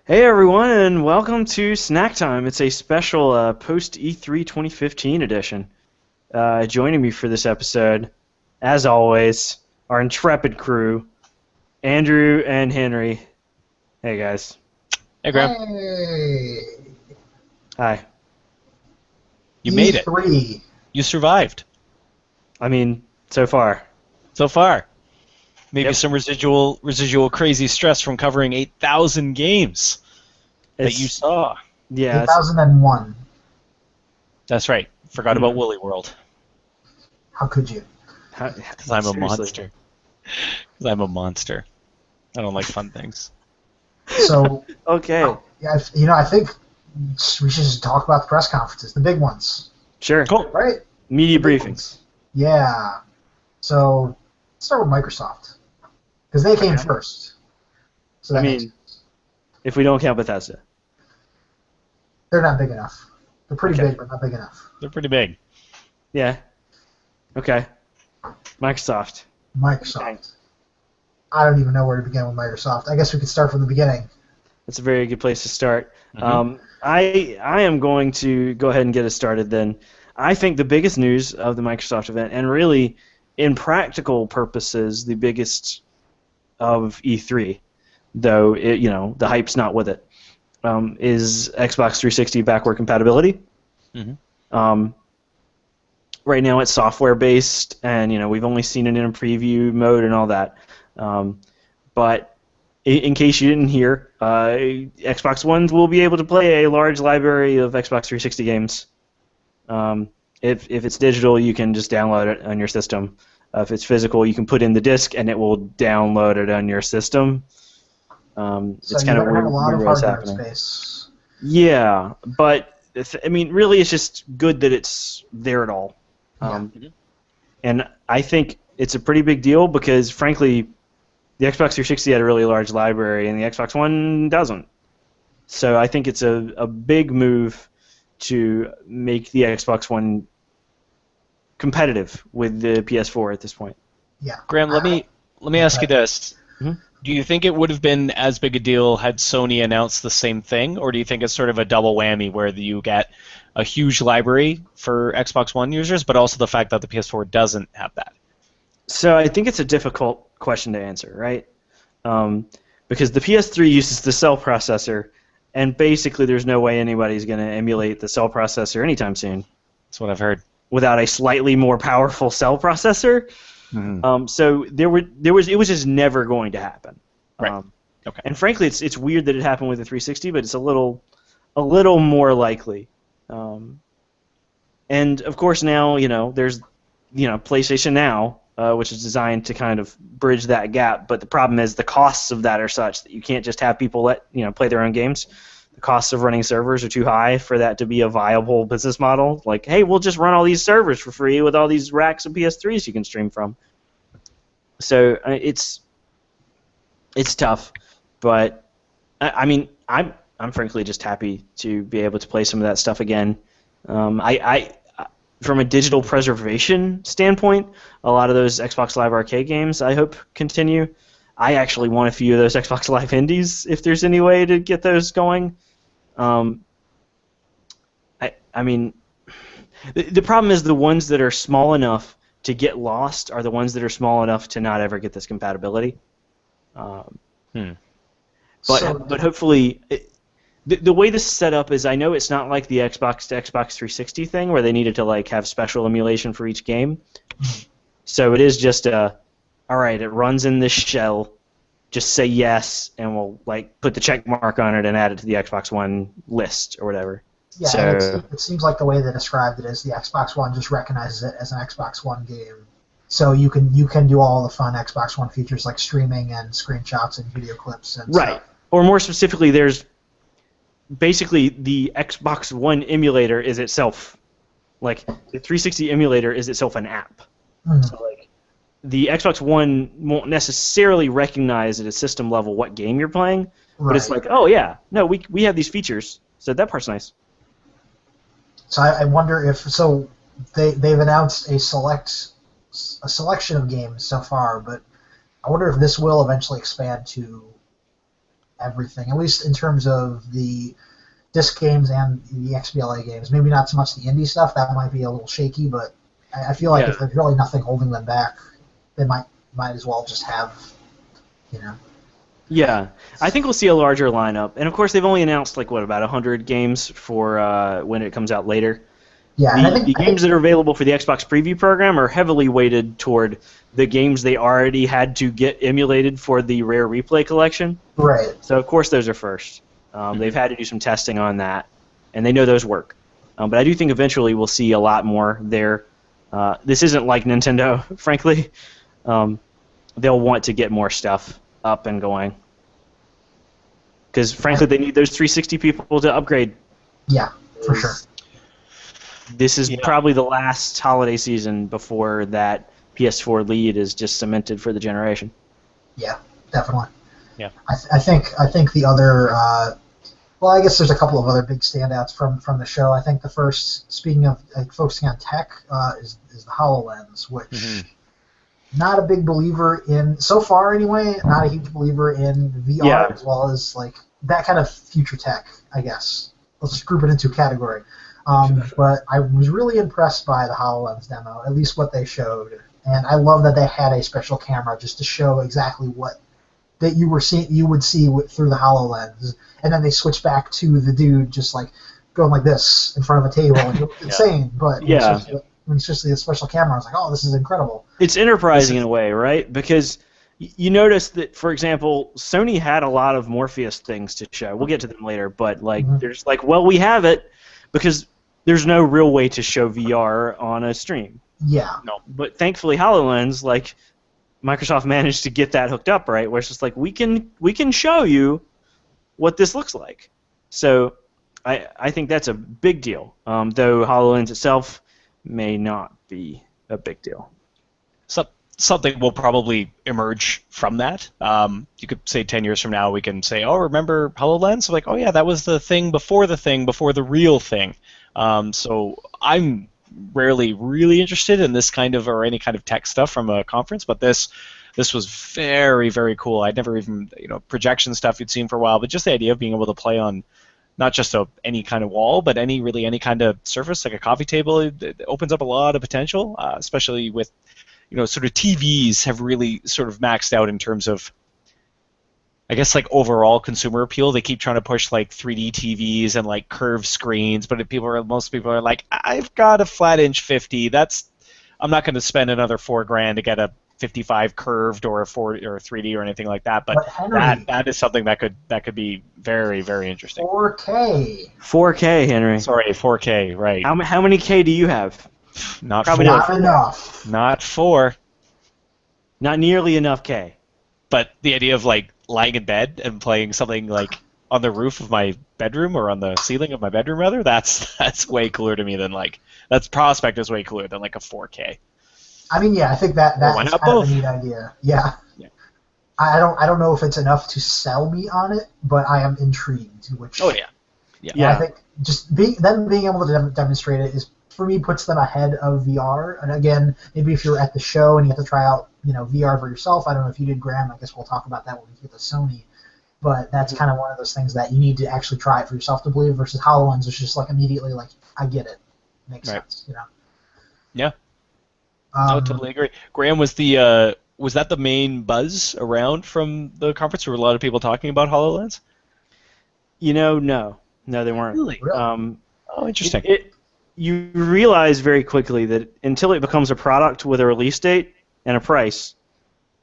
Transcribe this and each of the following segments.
Hey everyone, and welcome to Snack Time. It's a special post E3 2015 edition. Joining me for this episode, as always, our intrepid crew, Andrew and Henry. Hey guys. Hey, Graham. Hey, Hi. You made it. E3. You survived I mean, so far. so far. Maybe Yep. some residual crazy stress from covering 8,000 games that It's, you saw. yeah, 2001. That's right. Forgot Mm-hmm. about Woolly World. How could you? Because I'm a seriously. monster. Because I'm a monster. I don't like fun things. So, Okay, yeah, I think we should just talk about the press conferences, the big ones, sure. Cool. right? Media The big briefings. ones. Yeah. So, let's start with Microsoft because they came Okay. first. So I that makes mean- sense. If we don't count Bethesda. They're not big enough. They're pretty Okay. big, but not big enough. They're pretty big. Yeah. Okay. Microsoft. Microsoft. I don't even know where to begin with Microsoft. I guess we could start from the beginning. That's a very good place to start. Mhm. I am going to go ahead and get us started then. I think the biggest news of the Microsoft event, and really, in practical purposes, the biggest of E3, though the hype's not with it, is Xbox 360 backward compatibility. Mhm. Um, right now it's software based, and we've only seen it in a preview mode and all that. But in case you didn't hear, Xbox Ones will be able to play a large library of Xbox 360 games. If it's digital, you can just download it on your system. If it's physical, you can put in the disc and it will download it on your system. So It's you kind of better have a lot of what's hardware happening. space. Yeah, but I mean, really, it's just good that it's there at all. And I think it's a pretty big deal because, frankly, the Xbox 360 had a really large library and the Xbox One doesn't. So I think it's a big move to make the Xbox One competitive with the PS4 at this point. Yeah. Graham, let me ask you this. Mhm. Do you think it would have been as big a deal had Sony announced the same thing, or do you think it's sort of a double whammy where you get a huge library for Xbox One users, but also the fact that the PS4 doesn't have that? So I think it's a difficult question to answer, right? Because the PS3 uses the cell processor, and basically there's no way anybody's going to emulate the cell processor anytime soon That's what I've heard. without a slightly more powerful cell processor. So it was just never going to happen. Right. Okay. And frankly, it's weird that it happened with the 360, but it's a little more likely. And of course now there's PlayStation Now, which is designed to kind of bridge that gap. But the problem is the costs of that are such that you can't just have people play their own games. The costs of running servers are too high for that to be a viable business model. Like, hey, we'll just run all these servers for free with all these racks of PS3s you can stream from. So it's tough, but I mean, I'm frankly just happy to be able to play some of that stuff again. I from a digital preservation standpoint, a lot of those Xbox Live Arcade games I hope continue. I actually want a few of those Xbox Live Indies if there's any way to get those going. I mean, the problem is the ones that are small enough to get lost are the ones that are small enough to not ever get this compatibility. But hopefully, the way this is set up is I know it's not like the Xbox to Xbox 360 thing where they needed to have special emulation for each game. So it is just all right, it runs in this shell. Just say yes, and we'll put the check mark on it and add it to the Xbox One list or whatever. Yeah, So- and it seems like the way they described it is the Xbox One just recognizes it as an Xbox One game. So you can do all the fun Xbox One features like streaming and screenshots and video clips and Right. stuff. Or more specifically, there's basically the Xbox One emulator is itself, the 360 emulator is itself an app. Mhm. So the Xbox One won't necessarily recognize at a system level what game you're playing, but it's Right. oh yeah, no, we have these features, so that part's nice. So I wonder if they've announced a selection of games so far, but I wonder if this will eventually expand to everything, at least in terms of the disc games and the XBLA games. Maybe not so much the indie stuff, that might be a little shaky, but I feel like if there's really nothing holding them back, they might as well just have, you know. Yeah, I think we'll see a larger lineup, and of course they've only announced like about 100 games for when it comes out later. Yeah, and the games that are available for the Xbox Preview program are heavily weighted toward the games they already had to get emulated for the Rare Replay collection. Right. So of course those are first. They've had to do some testing on that, and they know those work. But I do think eventually we'll see a lot more there. This isn't like Nintendo, frankly. They'll want to get more stuff up and going. Because frankly, they need those 360 people to upgrade. Yeah, for sure. This is probably the last holiday season before that PS4 lead is just cemented for the generation. Yeah, definitely. Yeah. I think the other. Well, I guess there's a couple of other big standouts from the show. I think the first, speaking of focusing on tech, is the HoloLens, which not a big believer in so far anyway. Not a huge believer in VR as well as like that kind of future tech. I guess let's just group it into a category. But I was really impressed by the HoloLens demo, at least what they showed, and I love that they had a special camera just to show exactly what that you would see through the HoloLens, and then they switch back to the dude just like going like this in front of a table, and it looked insane. But when it's just the special camera, I was like, oh, this is incredible. It's enterprising in a way, right? Because you notice that, for example, Sony had a lot of Morpheus things to show. We'll get to them later, but like there's like, well, we have it because there's no real way to show VR on a stream. Yeah. No. But thankfully, HoloLens, like Microsoft managed to get that hooked up, right? Where it's just like we can show you what this looks like. So I think that's a big deal. Though HoloLens itself may not be a big deal. Something will probably emerge from that. You could say 10 years from now we can say, oh, remember HoloLens? Like, oh yeah, that was the thing before the real thing. So I'm rarely really interested in this kind of or any kind of tech stuff from a conference, but this was very, very cool. I'd never even, projection stuff you'd seen for a while, but just the idea of being able to play on not just any kind of wall, but any kind of surface, like a coffee table, it opens up a lot of potential, especially with, sort of TVs have really sort of maxed out in terms of, I guess, like overall consumer appeal. They keep trying to push like 3D TVs and like curved screens, but most people are like, I've got a flat inch 50. I'm not going to spend another $4,000 to get a 55 curved or a 4 or a 3D or anything like that. But Henry, that is something that could be very, very interesting. 4K. 4K, Henry. Sorry, 4K. Right. How many K do you have? Not Probably 4. Not enough. Not 4. Not nearly enough K. But the idea of like lying in bed and playing something like on the roof of my bedroom or on the ceiling of my bedroom rather, that's way cooler to me than like that prospect is way cooler than like a 4K. I mean, yeah, I think that's kind of a neat idea. Yeah. I don't know if it's enough to sell me on it, but I am intrigued. I think just being able to demonstrate it is, for me, puts them ahead of VR. And again, maybe if you're at the show and you have to try out, VR for yourself. I don't know if you did, Graham. I guess we'll talk about that when we get to Sony. But that's kind of one of those things that you need to actually try it for yourself to believe. Versus HoloLens, which is just like immediately like, I get it, makes sense. Yeah. I would totally agree. Graham, was that the main buzz around from the conference? Were a lot of people talking about HoloLens? No, they weren't. Really? Interesting. You realize very quickly that until it becomes a product with a release date and a price,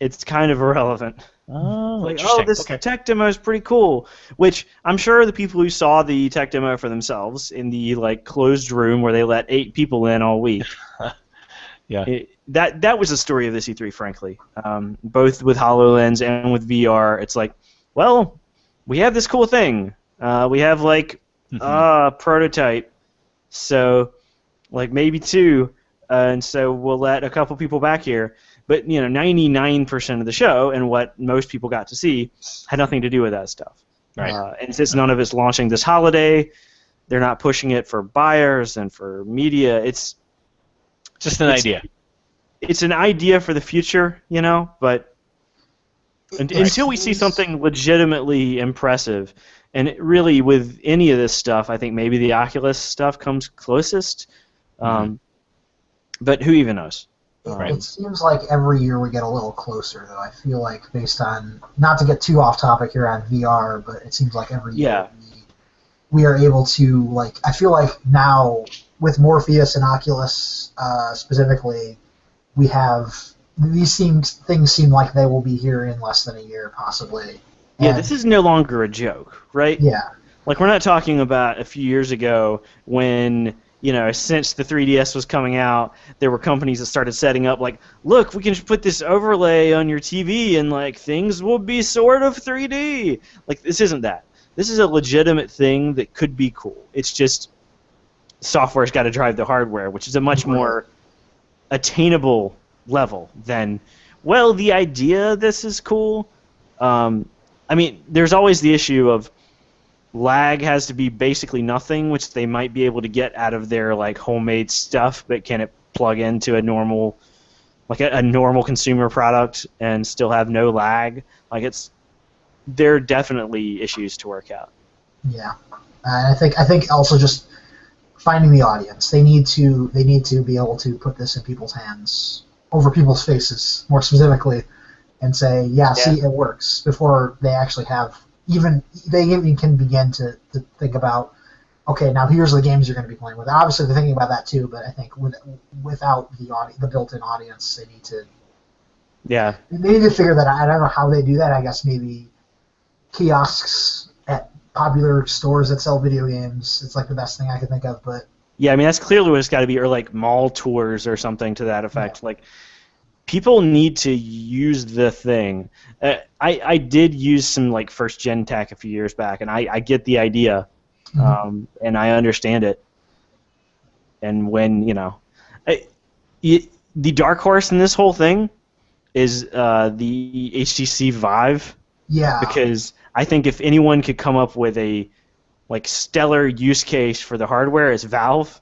it's kind of irrelevant. Oh, like, this tech demo is pretty cool. Which I'm sure the people who saw the tech demo for themselves in the like closed room where they let 8 people in all week. Yeah. That was the story of this E3, frankly. Both with HoloLens and with VR, it's like, well, we have this cool thing. We have like a prototype. So, like maybe 2, and so we'll let a couple people back here. But 99% of the show and what most people got to see had nothing to do with that stuff. Right. And since none of it's launching this holiday, they're not pushing it for buyers and for media. It's just an idea. It's an idea for the future, but Until we see something legitimately impressive, and really with any of this stuff, I think maybe the Oculus stuff comes closest. But who even knows? It seems like every year we get a little closer, though. I feel like based on, not to get too off topic here on VR, but it seems like every year we are able to, like, I feel like now with Morpheus and Oculus specifically, we have, things seem like they will be here in less than a year, possibly. Yeah, this is no longer a joke, right? Yeah. Like, we're not talking about a few years ago when, you know, since the 3DS was coming out, there were companies that started setting up, like, look, we can just put this overlay on your TV and, like, things will be sort of 3D. Like, this isn't that. This is a legitimate thing that could be cool. It's just software's got to drive the hardware, which is a much more attainable level than, well, the idea this is cool. I mean, there's always the issue of lag has to be basically nothing, which they might be able to get out of their like homemade stuff, but can it plug into a normal, like a normal consumer product and still have no lag? Like there are definitely issues to work out. Yeah, I think also just finding the audience. They need to be able to put this in people's hands, over people's faces, more specifically, and say, yeah. See, it works, before they actually have. They even can begin to think about, okay, now here's the games you're going to be playing with. Obviously, they're thinking about that too, but I think without the built-in audience, they need to. Yeah. They need to figure that out. I don't know how they do that. I guess maybe kiosks at popular stores that sell video games. It's like the best thing I can think of, but. Yeah, I mean that's clearly what it's got to be, or like mall tours or something to that effect. Yeah. Like. People need to use the thing. I did use some like first gen tech a few years back, and I get the idea, and I understand it. And when the dark horse in this whole thing is the HTC Vive. Yeah. Because I think if anyone could come up with a like stellar use case for the hardware, it's Valve,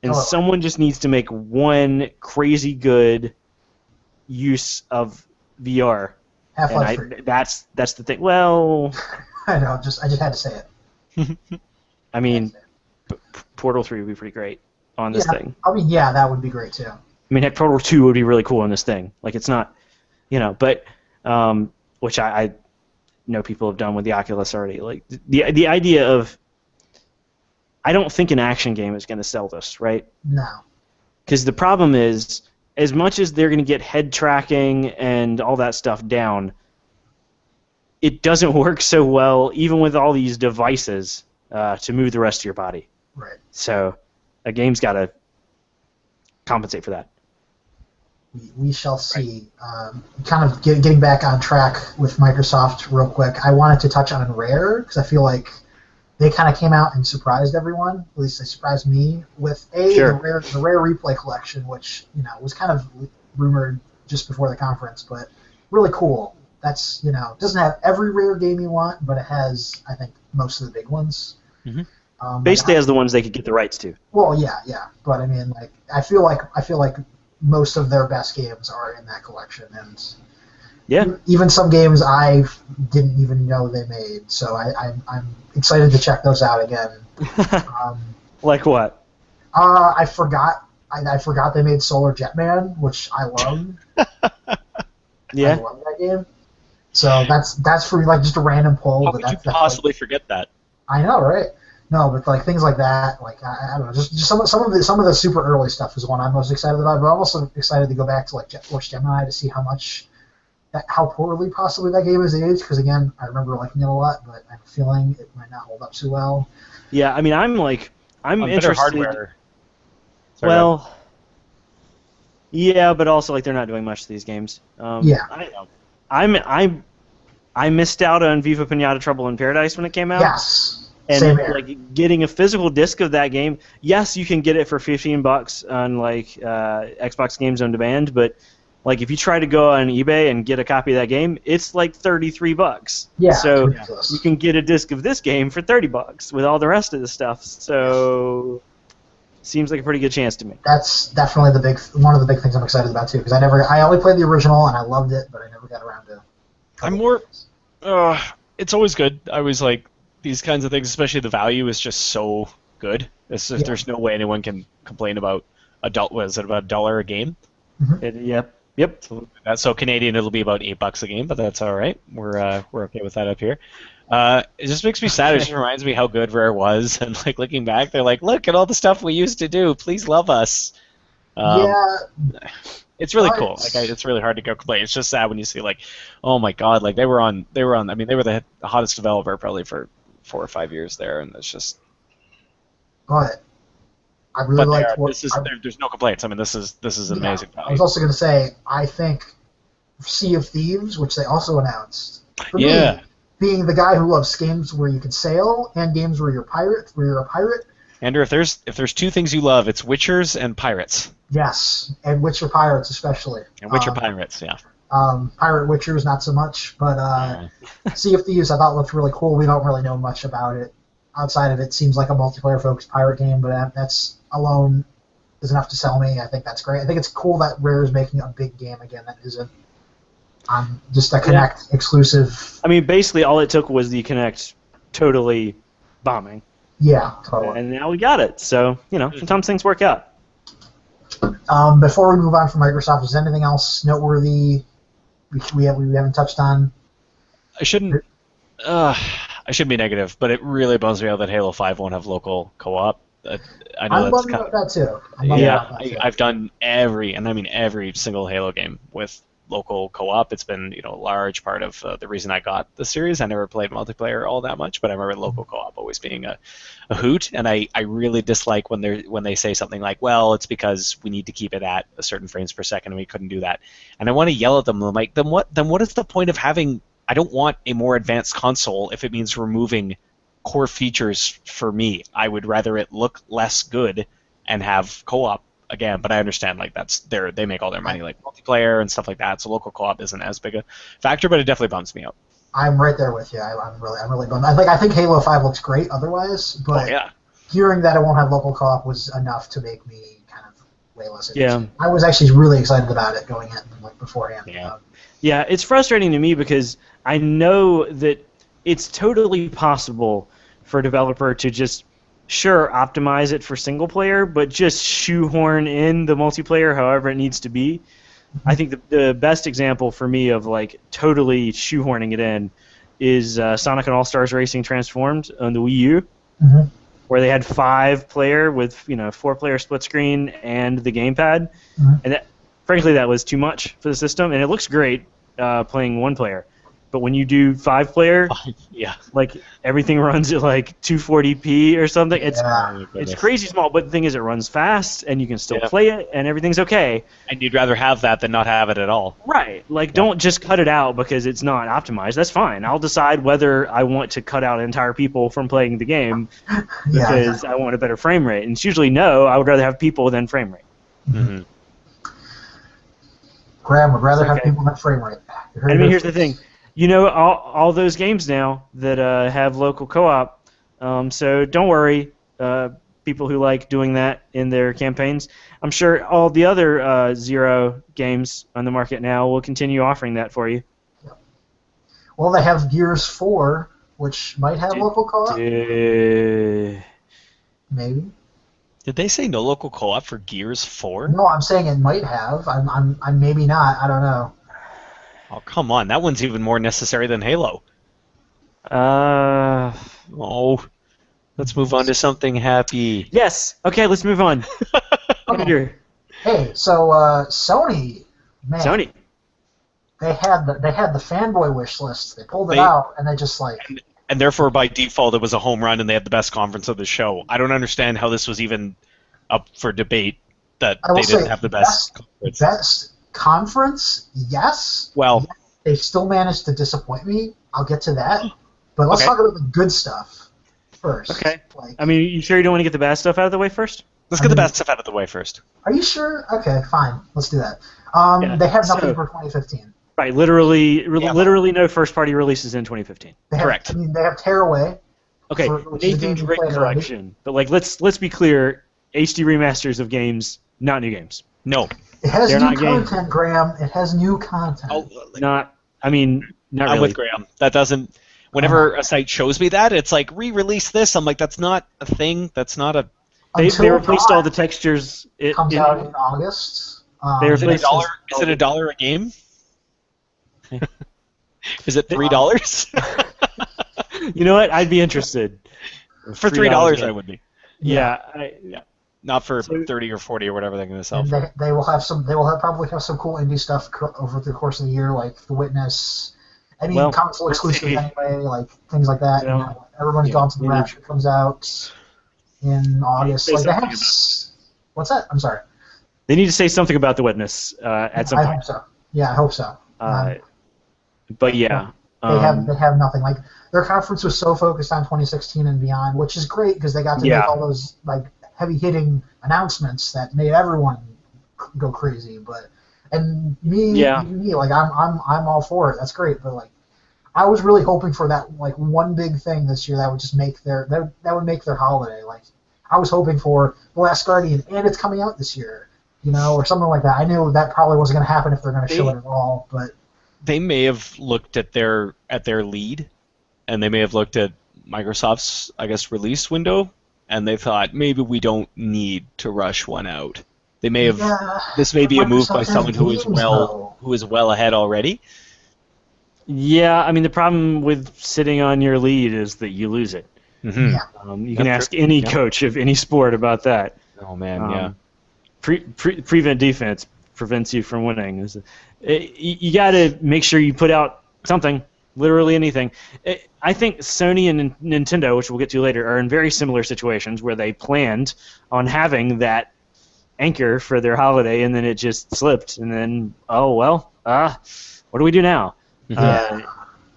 and someone just needs to make one crazy good use of VR. Half-Life 3. That's the thing. Well, I know. I just had to say it. I mean, Portal 3 would be pretty great on this thing. I mean, yeah, that would be great too. I mean, heck, Portal 2 would be really cool on this thing. Like, it's not, but which I know people have done with the Oculus already. Like the idea of, I don't think an action game is going to sell this, right? No. Because the problem is, as much as they're going to get head tracking and all that stuff down, it doesn't work so well, even with all these devices, to move the rest of your body. Right. So a game's got to compensate for that. We shall see. Right. Kind of getting back on track with Microsoft real quick, I wanted to touch on Rare, because I feel like they kind of came out and surprised everyone. At least they surprised me with the Rare Replay Collection, which was kind of rumored just before the conference, but really cool. That's doesn't have every Rare game you want, but it has, I think, most of the big ones. Mm-hmm. Basically, has the ones they could get the rights to. Well, yeah, but I mean, like, I feel like most of their best games are in that collection, and. Yeah. Even some games I didn't even know they made, so I'm excited to check those out again. Like what? I forgot they made Solar Jetman, which I love. Yeah. I love that game. So that's for like just a random poll. How could you possibly forget that? I know, right? No, but like things like that, like I don't know, just some of the super early stuff is one I'm most excited about. But I'm also excited to go back to like Jet Force Gemini to see how poorly possibly that game is aged, because again, I remember liking it a lot, but I'm feeling it might not hold up too well. Yeah, I mean, I'm interested. Hardware. Well, yeah, but also like they're not doing much to these games. Yeah. I missed out on Viva Pinata Trouble in Paradise when it came out. Yes. And Same here. Like getting a physical disc of that game, yes, you can get it for $15 on like Xbox Games on Demand, but like if you try to go on eBay and get a copy of that game, it's like $33. Yeah. So you can get a disc of this game for $30 with all the rest of the stuff. So seems like a pretty good chance to me. That's definitely one of the big things I'm excited about too, because I only played the original and I loved it, but I never got around to I'm more. It's always good. I always like these kinds of things, especially the value is just so good. It's just, There's no way anyone can complain about about $1 a game? Yep. So Canadian, it'll be about $8 a game, but that's all right. We're okay with that up here. It just makes me sad. It just reminds me how good Rare was, and like looking back, they're like, look at all the stuff we used to do. Please love us. It's really cool. Like it's really hard to go complain. It's just sad when you see like, oh my god, like they were on. I mean, they were the hottest developer probably for 4 or 5 years there, and it's just. But I really like. There's no complaints. I mean, this is an amazing value. I was also going to say, I think Sea of Thieves, which they also announced. For me, being the guy who loves games where you can sail and games where you're a pirate. Andrew, if there's two things you love, it's Witchers and pirates. Yes, and Witcher pirates especially. And Witcher pirates, yeah. Pirate Witchers not so much, but Sea of Thieves I thought looked really cool. We don't really know much about it. Outside of it, seems like a multiplayer-focused pirate game, but that's alone is enough to sell me. I think that's great. I think it's cool that Rare is making a big game again that isn't just a Kinect exclusive. I mean, basically all it took was the Kinect totally bombing. Yeah, totally. And now we got it. So, sometimes things work out. Before we move on from Microsoft, is there anything else noteworthy we haven't touched on? I shouldn't be negative, but it really bums me out that Halo 5 won't have local co-op. I know that's kind of that too. I've done every single Halo game with local co-op. It's been a large part of the reason I got the series. I never played multiplayer all that much, but I remember local co-op always being a hoot. And I really dislike when they say something like, well, it's because we need to keep it at a certain frames per second and we couldn't do that. And I want to yell at them. I'm like, then what is the point of having? I don't want a more advanced console if it means removing core features for me. I would rather it look less good and have co-op again, but I understand like they make all their money like multiplayer and stuff like that, so local co-op isn't as big a factor, but it definitely bumps me out. I'm right there with you. I'm really bummed. I think Halo 5 looks great otherwise, but hearing that it won't have local co-op was enough to make me kind of way less interested. I was actually really excited about it going in beforehand. Yeah, it's frustrating to me because I know that it's totally possible for a developer to just optimize it for single player, but just shoehorn in the multiplayer however it needs to be. I think the best example for me of like totally shoehorning it in is Sonic and All-Stars Racing Transformed on the Wii U, where they had 5-player with 4-player split screen and the gamepad, and frankly that was too much for the system, and it looks great playing 1-player. But when you do 5-player, like everything runs at like 240p or something. It's crazy small, but the thing is, it runs fast, and you can still play it, and everything's okay. And you'd rather have that than not have it at all. Right. Like, don't just cut it out because it's not optimized. That's fine. I'll decide whether I want to cut out entire people from playing the game because I want a better frame rate. And it's usually no. I would rather have people than frame rate. Graham would rather have people than frame rate. I mean, here's the thing. All those games now that have local co-op, so don't worry, people who like doing that in their campaigns. I'm sure all the other Zero games on the market now will continue offering that for you. Well, they have Gears 4, which might have local co-op. Maybe. Did they say no local co-op for Gears 4? No, I'm saying it might have. I'm maybe not. I don't know. Oh, come on. That one's even more necessary than Halo. Let's move on to something happy. Yes. Okay, let's move on. Hey, so Sony, man. Sony. They had the fanboy wish list. They pulled it out, and they just like... And therefore, by default, it was a home run, and they had the best conference of the show. I don't understand how this was even up for debate, that they didn't have the best conference. Best conference, yes. Well, they still managed to disappoint me. I'll get to that. But let's talk about the good stuff first. Okay. I mean, you sure you don't want to get the bad stuff out of the way first? Let's get the bad stuff out of the way first. Are you sure? Okay, fine. Let's do that. They have nothing for 2015. Right. Literally no first-party releases in 2015. Correct. I mean, they have Tearaway. Okay, Nathan Drake collection. But like, let's be clear: HD remasters of games, not new games. No. It has new content, Graham. It has new content. I mean, Not I'm really. with Graham. That doesn't. Whenever a site shows me that, it's like re-release this. I'm like, that's not a thing. That's not a. They Until replaced all the Dawn textures. comes out in August. They Is it replaced $1? Is it $1 a game? Is it $3? You know what? I'd be interested. For $3, I would be. Yeah. Not for 30 or 40 or whatever they're going to sell And for. they will have some. They will probably have some cool indie stuff over the course of the year, like The Witness. Any console exclusive anyway, like things like that. Everyone's Gone to the Rapture comes out in August. Like they have. What's that? I'm sorry. They need to say something about The Witness at some point. I hope so. Yeah, I hope so. But yeah. They have nothing. Like their conference was so focused on 2016 and beyond, which is great because they got to make all those like heavy hitting announcements that made everyone go crazy. And me, like I'm all for it. That's great. But like I was really hoping for that like one big thing this year that would just make that would make their holiday. Like I was hoping for The Last Guardian, and it's coming out this year, or something like that. I knew that probably wasn't going to happen if they're going to show it at all, but they may have looked at their lead, and they may have looked at Microsoft's, I guess, release window, and they thought maybe we don't need to rush one out. They may have. This may be a move by someone who is well ahead already. Yeah, I mean the problem with sitting on your lead is that you lose it. Mm-hmm. You can ask any coach of any sport about that. Oh man, prevent defense prevents you from winning. You got to make sure you put out something, literally anything. I think Sony and Nintendo, which we'll get to later, are in very similar situations where they planned on having that anchor for their holiday, and then it just slipped, and then what do we do now?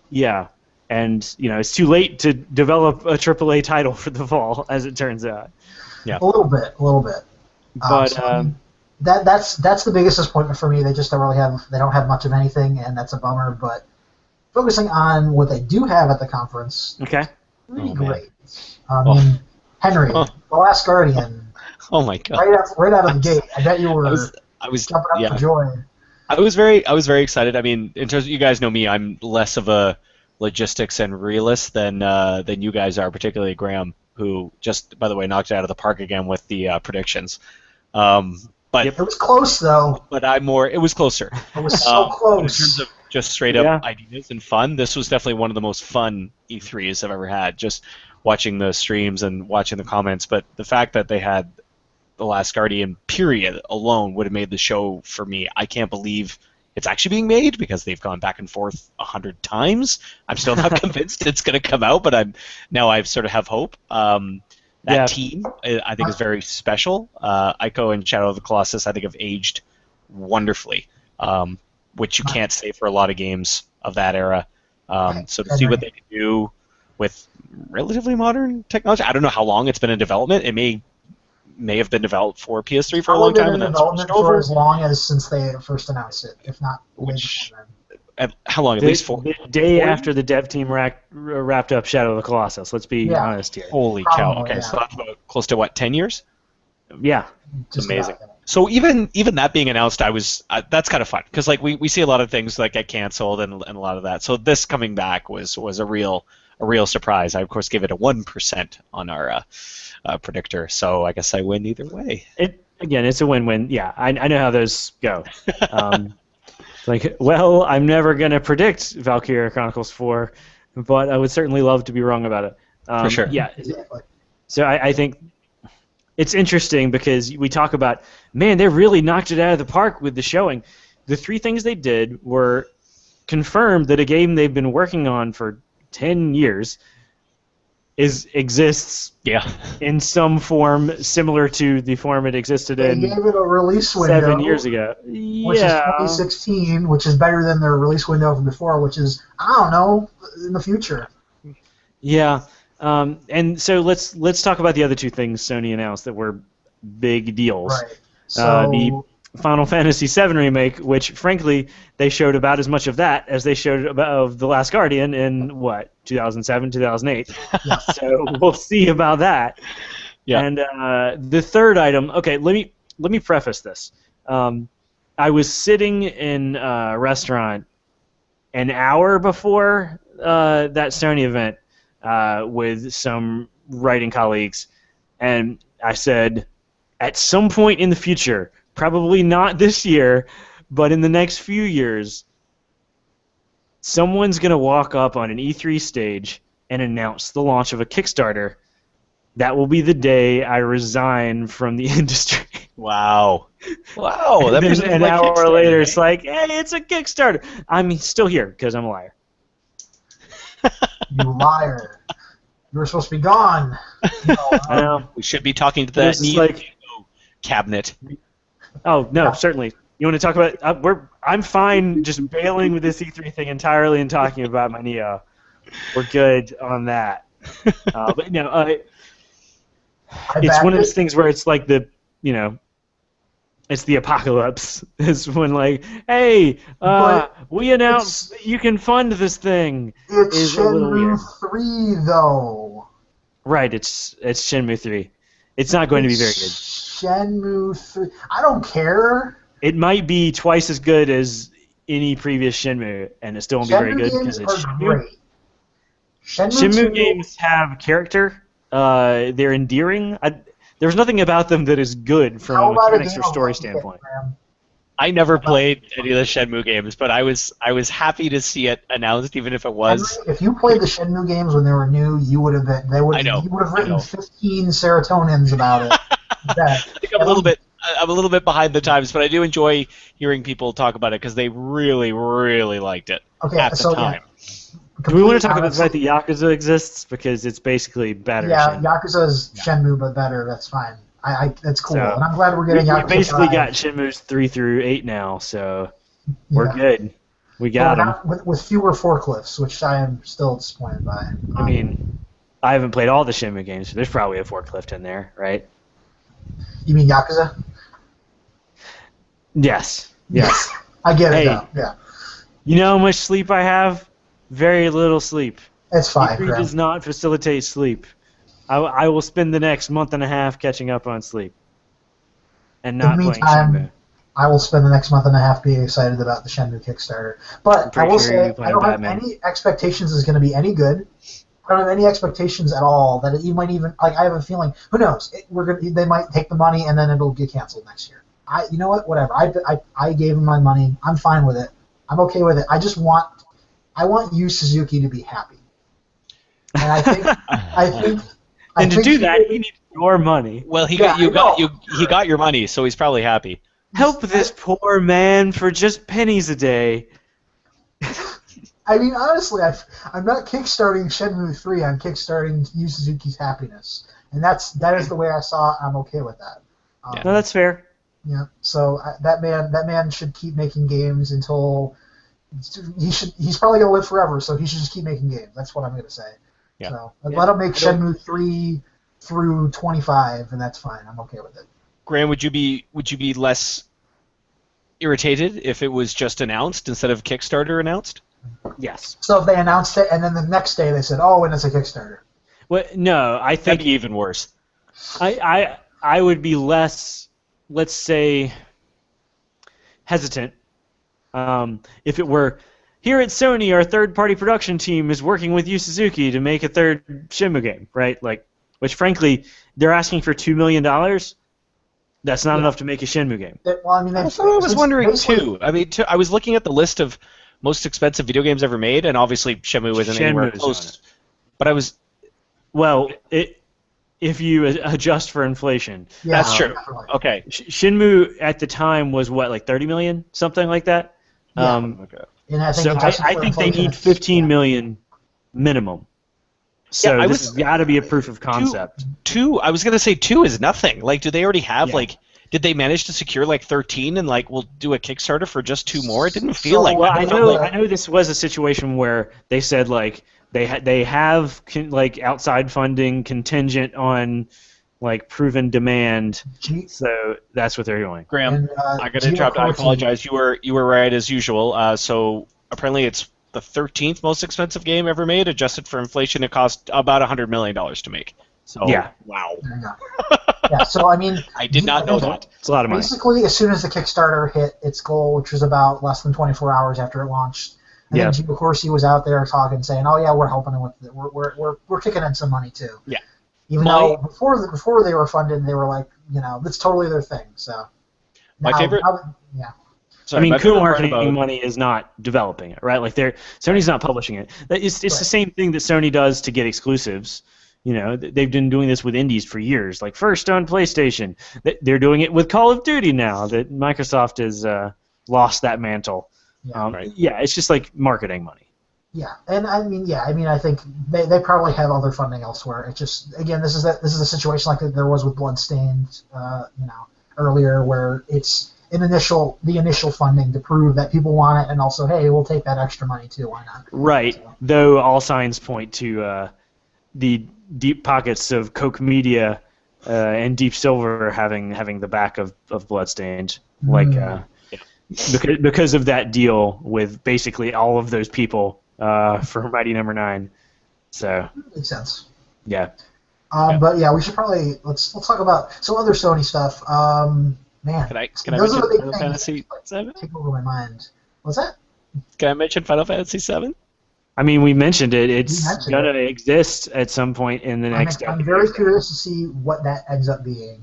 Yeah, and it's too late to develop a AAA title for the fall, as it turns out. Yeah, a little bit. But that's the biggest disappointment for me. They just don't have much of anything, and that's a bummer. But focusing on what they do have at the conference, pretty great. I mean, Henry, The Last Guardian. Oh my god! Right out of the gate, I bet you were. I was jumping up for joy. I was very excited. I mean, in terms of, you guys know me, I'm less of a logistics and realist than you guys are, particularly Graham, who just, by the way, knocked it out of the park again with the predictions. But it was close though. But it was closer. It was so close. In terms of just straight up ideas and fun, this was definitely one of the most fun E3s I've ever had. Just watching the streams and watching the comments, but the fact that they had The Last Guardian period alone would have made the show for me. I can't believe it's actually being made because they've gone back and forth 100 times. I'm still not convinced it's going to come out, but I sort of have hope. That team, I think, is very special. Ico and Shadow of the Colossus, I think, have aged wonderfully, which you can't say for a lot of games of that era. So to see what they can do with relatively modern technology, I don't know how long it's been in development. It may have been developed for PS3 for a long time, and then development for as long as since they first announced it, if not. How long? At least 4. The day after the dev team wrapped up Shadow of the Colossus. Let's be honest here. Holy cow! Okay, so that's about close to 10 years. Yeah, it's amazing. So even that being announced, that's kind of fun because like we see a lot of things like get canceled and a lot of that. So this coming back was a real surprise. I of course gave it a 1% on our predictor, so I guess I win either way. It's a win-win. Yeah, I know how those go. I'm never going to predict Valkyria Chronicles 4, but I would certainly love to be wrong about it. For sure. Yeah. So I think it's interesting because we talk about, man, they really knocked it out of the park with the showing. The 3 things they did were confirmed that a game they've been working on for 10 years exists in some form similar to the form it existed in. They gave it a release window 7 years ago, which is 2016, which is better than their release window from before, which is in the future. Yeah, and so let's talk about the other 2 things Sony announced that were big deals. Right. So the Final Fantasy VII Remake, which, frankly, they showed about as much of that as they showed of The Last Guardian in, 2007, 2008. So we'll see about that. Yeah. And the third item, okay, let me preface this. I was sitting in a restaurant, an hour before that Sony event with some writing colleagues, and I said, at some point in the future, probably not this year, but in the next few years, someone's going to walk up on an E3 stage and announce the launch of a Kickstarter. That will be the day I resign from the industry. Wow. Wow. That Then an hour later, it's like, hey, it's a Kickstarter. I'm still here because I'm a liar. You liar. You were supposed to be gone. No, I know. We should be talking to that This is like- cabinet. Oh, no, certainly. You want to talk about... I'm fine just bailing with this E3 thing entirely and talking about my Neo. We're good on that. But, it's one of those things where it's like it's the apocalypse. It's when like, hey, we announced that you can fund this thing. It's a little weird. Shenmue 3, though. Right, it's Shenmue 3. It's not going to be very good. Shenmue 3. I don't care. It might be twice as good as any previous Shenmue, and it still won't be very good because it's Shenmue. Great. Shenmue games have character. They're endearing. There's nothing about them that is good from a mechanics or story standpoint. I never played any of the Shenmue games, but I was happy to see it announced, even if it was. If you played the Shenmue games when they were new, you would have been. You would have written 15 serotonins about it. I think I'm a little bit behind the times, but I do enjoy hearing people talk about it because they really, really liked it at the time. Do we want to talk about the fact that Yakuza exists? Because it's basically better. Yeah, Yakuza's Shenmue, but better. That's fine. That's cool. And I'm glad we're getting Yakuza. We basically got Shenmue's 3 through 8 now, so we're good. We got them. With fewer forklifts, which I am still disappointed by. I mean, I haven't played all the Shenmue games, so there's probably a forklift in there, right? You mean Yakuza? Yes. I get it, though. Yeah. You know how much sleep I have? Very little sleep. It's fine. E3 does not facilitate sleep. I will spend the next month and a half catching up on sleep. And not playing Shenmue. I will spend the next month and a half being excited about the Shenmue Kickstarter. But I will say, I don't have any expectations it's going to be any good. I don't have any expectations at all that you might even I have a feeling. Who knows? They might take the money and then it'll get canceled next year. You know what? Whatever. I gave them my money. I'm fine with it. I'm okay with it. I want Yu Suzuki to be happy. And I think. And to do that, he needs your money. Well, he got your money, so he's probably happy. Help this poor man for just pennies a day. I mean, honestly, I'm not kickstarting Shenmue 3. I'm kickstarting Yu Suzuki's happiness, and that is the way I saw it. I'm okay with that. No, that's fair. Yeah. So that man should keep making games until he's probably gonna live forever. So he should just keep making games. That's what I'm gonna say. Yeah. So let him make Shenmue 3 through 25, and that's fine. I'm okay with it. Graham, would you be less irritated if it was just announced instead of Kickstarter announced? Yes. So if they announced it and then the next day they said, "Oh, and it's a Kickstarter." Well, no, I think that'd be even worse. I would be less, let's say, hesitant if it were. Here at Sony, our third-party production team is working with Yu Suzuki to make a third Shenmue game, right? Like, which frankly, they're asking for $2 million. That's not enough to make a Shenmue game. Well, I mean, I was wondering too. I mean, I was looking at the list of most expensive video games ever made, and obviously Shenmue isn't anywhere close. But I was, if you adjust for inflation, that's true. Definitely. Okay, Shenmue at the time was what, like 30 million, something like that. Yeah. Okay. And I think they need 15 million minimum. So this has got to be a proof of concept. I was gonna say 2 is nothing. Like, do they already have Did they manage to secure like 13 and like we'll do a Kickstarter for just 2 more? It didn't feel like. Well, I know this was a situation where they said like they have outside funding contingent on like proven demand, so that's what they're doing. Graham, I got to interrupt. I apologize. You were right as usual. So apparently it's the 13th most expensive game ever made. Adjusted for inflation, it cost about $100 million to make. So yeah, wow. There you go. Yeah, so I mean, I did not know that. It's a lot of money. Basically, as soon as the Kickstarter hit its goal, which was about less than 24 hours after it launched, And Yeah. then Gio Corsi was out there talking, saying, "Oh yeah, we're helping them with it. We're kicking in some money too." Yeah. Even though before they were funded, they were like, that's totally their thing. So. My favorite. Yeah. Sorry, I mean, my cool favorite part marketing about- money is not developing it, right? Like Sony's not publishing it. It's the same thing that Sony does to get exclusives. They've been doing this with indies for years. Like first on PlayStation, they're doing it with Call of Duty now that Microsoft has lost that mantle. Yeah. Right. Yeah, it's just like marketing money. Yeah, and I think they probably have other funding elsewhere. It's just, again, this is a situation like there was with Bloodstained, earlier, where it's the initial funding to prove that people want it, and also, hey, we'll take that extra money too. Why not? Right. So. Though all signs point to the deep pockets of Koch Media and Deep Silver having the back of Bloodstained, because of that deal with basically all of those people for Mighty Number 9. So Makes sense. yeah. But yeah, we should probably let's talk about some other Sony stuff. Man, Can I those mention are the big Final things Fantasy that VII? take over my mind. What's that? Can I mention Final Fantasy VII? I mean, we mentioned it. It's mentioned gonna exist at some point in the next. I'm very curious to see what that ends up being.